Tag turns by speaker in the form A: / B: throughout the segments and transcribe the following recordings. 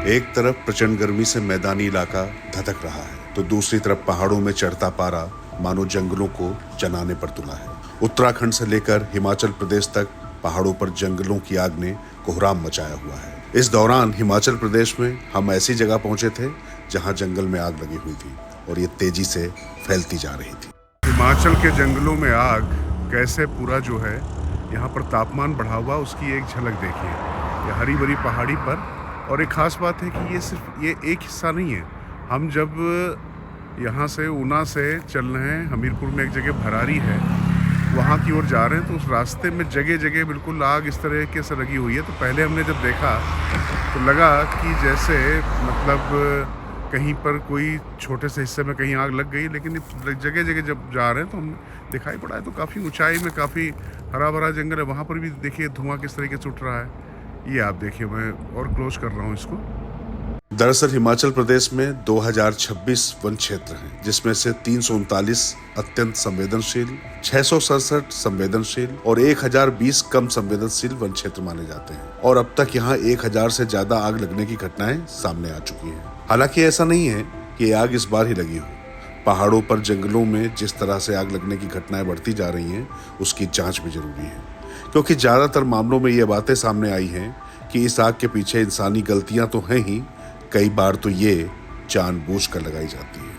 A: एक तरफ प्रचंड गर्मी से मैदानी इलाका धधक रहा है तो दूसरी तरफ पहाड़ों में चढ़ता पारा मानो जंगलों को जलाने पर तुला है। उत्तराखंड से लेकर हिमाचल प्रदेश तक पहाड़ों पर जंगलों की आग ने कोहराम मचाया हुआ है। इस दौरान हिमाचल प्रदेश में हम ऐसी जगह पहुंचे थे जहां जंगल में आग लगी हुई थी और ये तेजी से फैलती जा रही थी। हिमाचल के जंगलों में आग कैसे पूरा जो है यहाँ पर तापमान बढ़ा हुआ, उसकी एक झलक देखिए। ये हरी भरी पहाड़ी पर, और एक ख़ास बात है कि ये सिर्फ ये एक हिस्सा नहीं है। हम जब यहाँ से ऊना से चल रहे हैं, हमीरपुर में एक जगह भरारी है, वहाँ की ओर जा रहे हैं, तो उस रास्ते में जगह जगह बिल्कुल आग इस तरीके से लगी हुई है। तो पहले हमने जब देखा तो लगा कि जैसे मतलब कहीं पर कोई छोटे से हिस्से में कहीं आग लग गई, लेकिन जगह जगह जब जा रहे हैं तो हम दिखाई पड़ा है तो काफ़ी ऊंचाई में काफ़ी हरा भरा जंगल है। वहाँ पर भी देखिए धुआं किस तरीके से उठ रहा है। ये आप देखिए, मैं और क्लोज कर रहा हूँ इसको। दरअसल हिमाचल प्रदेश में 2026 वन क्षेत्र हैं, जिसमें से 339 अत्यंत संवेदनशील, 667 संवेदनशील और 1020 कम संवेदनशील वन क्षेत्र माने जाते हैं। और अब तक यहाँ 1000 से ज्यादा आग लगने की घटनाएं सामने आ चुकी हैं। हालांकि ऐसा नहीं है कि ये आग इस बार ही लगी हो। पहाड़ों पर जंगलों में जिस तरह से आग लगने की घटनाएं बढ़ती जा रही हैं, उसकी जांच भी जरूरी है, क्योंकि ज्यादातर मामलों में ये बातें सामने आई हैं कि इस आग के पीछे इंसानी गलतियां तो हैं ही, कई बार तो ये जानबूझकर लगाई जाती है।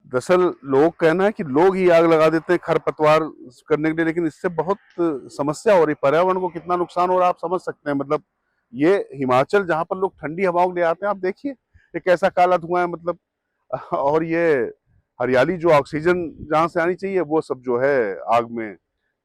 A: दरअसल लोग कहना है कि लोग ही आग लगा देते हैं खरपतवार करने के लिए, लेकिन इससे बहुत समस्या हो रही, पर्यावरण को कितना नुकसान हो रहा है आप समझ सकते हैं। मतलब ये हिमाचल जहाँ पर लोग ठंडी हवाओं ले आते हैं, आप देखिए ये कैसा काला धुआं है, मतलब और ये हरियाली जो ऑक्सीजन जहाँ से आनी चाहिए वो सब जो है आग में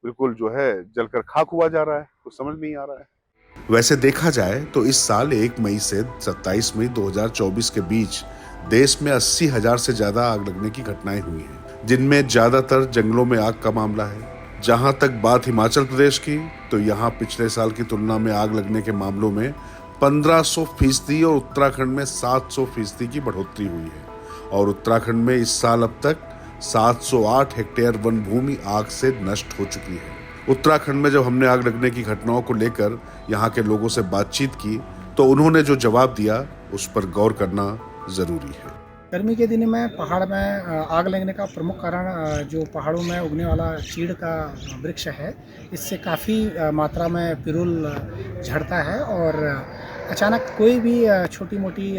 A: बिल्कुल जो है जलकर खाक हुआ जा रहा है, कुछ समझ नहीं आ रहा है। वैसे देखा जाए तो इस साल 1 मई से 27 मई 2024 के बीच देश में 80,000 से ज्यादा आग लगने की घटनाएं हुई हैं, जिनमें ज्यादातर जंगलों में आग का मामला है। जहां तक बात हिमाचल प्रदेश की, तो यहाँ पिछले साल की तुलना में आग लगने के मामलों में 1500% और उत्तराखंड में 700% की बढ़ोतरी हुई है। और उत्तराखंड में इस साल अब तक 708 हेक्टेयर वन भूमि आग से नष्ट हो चुकी है। उत्तराखंड में जब हमने आग लगने की घटनाओं को लेकर यहाँ के लोगों से बातचीत की तो उन्होंने जो जवाब दिया उस पर गौर करना जरूरी है।
B: गर्मी के दिन में पहाड़ में आग लगने का प्रमुख कारण जो पहाड़ों में उगने वाला चीड़ का वृक्ष है, इससे काफ़ी मात्रा में पिरूल झड़ता है और अचानक कोई भी छोटी मोटी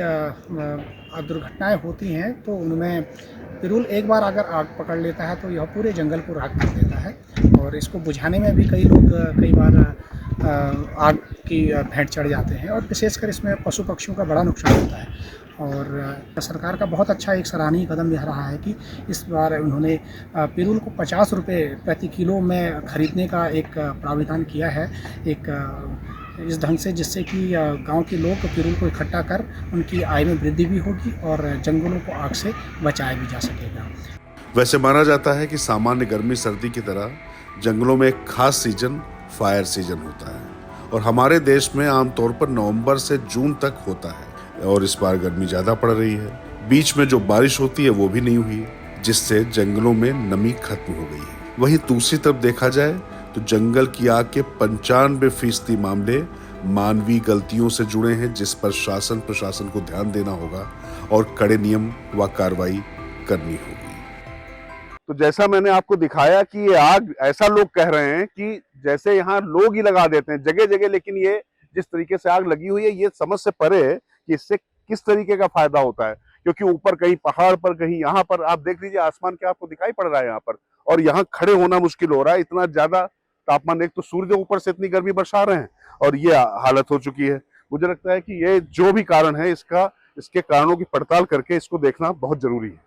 B: दुर्घटनाएं होती हैं तो उनमें पिरूल एक बार अगर आग पकड़ लेता है तो यह पूरे जंगल को राख कर देता है। और इसको बुझाने में भी कई लोग कई बार आग की भेंट चढ़ जाते हैं और विशेषकर इसमें पशु पक्षियों का बड़ा नुकसान होता है। और सरकार का बहुत अच्छा एक सराहनीय कदम यह रहा है कि इस बार उन्होंने पिरूल को 50 रुपये प्रति किलो में खरीदने का एक प्राविधान किया है, एक इस ढंग से, जिससे कि गांव के लोग पिरूल को इकट्ठा कर उनकी आय में वृद्धि भी होगी और जंगलों को आग से बचाया भी जा सकेगा।
A: वैसे माना जाता है कि सामान्य गर्मी सर्दी की तरह जंगलों में एक खास सीजन फायर सीजन होता है और हमारे देश में आमतौर पर नवंबर से जून तक होता है। और इस बार गर्मी ज्यादा पड़ रही है, बीच में जो बारिश होती है वो भी नहीं हुई, जिससे जंगलों में नमी खत्म हो गई है। वहीं दूसरी तरफ देखा जाए तो जंगल की आग के 95% मामले मानवीय गलतियों से जुड़े हैं, जिस पर शासन प्रशासन को ध्यान देना होगा और कड़े नियम व कार्रवाई करनी होगी। तो जैसा मैंने आपको दिखाया कि ये आग, ऐसा लोग कह रहे हैं कि जैसे यहाँ लोग ही लगा देते हैं जगह जगह, लेकिन ये जिस तरीके से आग लगी हुई है ये समझ से परे है कि इससे किस तरीके का फायदा होता है। क्योंकि ऊपर कहीं पहाड़ पर, कहीं यहाँ पर आप देख लीजिए आसमान क्या आपको दिखाई पड़ रहा है यहाँ पर, और यहाँ खड़े होना मुश्किल हो रहा है, इतना ज्यादा तापमान। एक तो सूर्य ऊपर से इतनी गर्मी बरसा रहे हैं और ये हालत हो चुकी है। मुझे लगता है कि ये जो भी कारण है इसके कारणों की पड़ताल करके इसको देखना बहुत जरूरी है।